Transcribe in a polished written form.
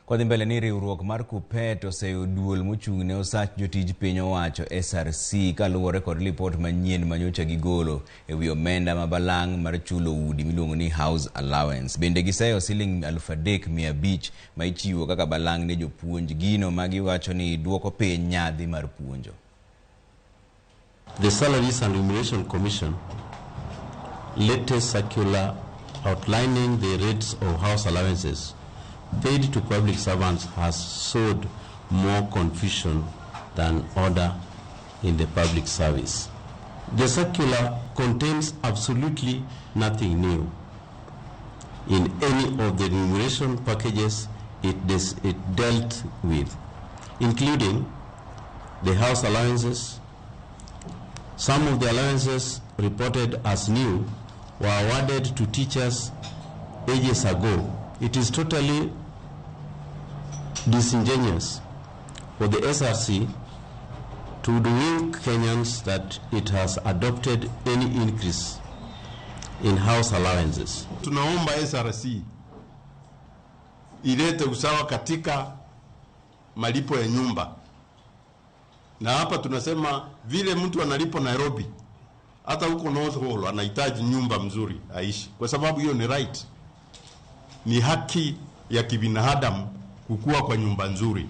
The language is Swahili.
Kodhi mbele ni riwruok mar KUPPET oseyo duol mochung' ne osach jotij piny owacho SRC kaluwore kod lipot manyien manyocha gigolo ewi omenda ma balang' mar chulo udi miluongo ni house allowance. Bende giseyo siling 3,500 ma ichiwo kaka balang' ne jopuonj, gino ma giwachoni duoko piny nyadhi mar puonjo. The Salaries and Remuneration Commission latest circular outlining the rates of house allowances paid to public servants has sowed more confusion than order in the public service. The circular contains absolutely nothing new in any of the remuneration packages it dealt with, including the house allowances. Some of the allowances reported as new were awarded to teachers ages ago. It is totally disingenuous for the SRC to wink Kenyans that it has adopted any increase in house allowances. Tunaomba SRC ilete usawa katika malipo ya nyumba. Na hapa tunasema vile mtu analipo Nairobi, hata huko North Hall anahitaji nyumba mzuri aishi, kwa sababu hiyo ni right. Ni haki ya kibinadamu kukua kwa nyumba nzuri.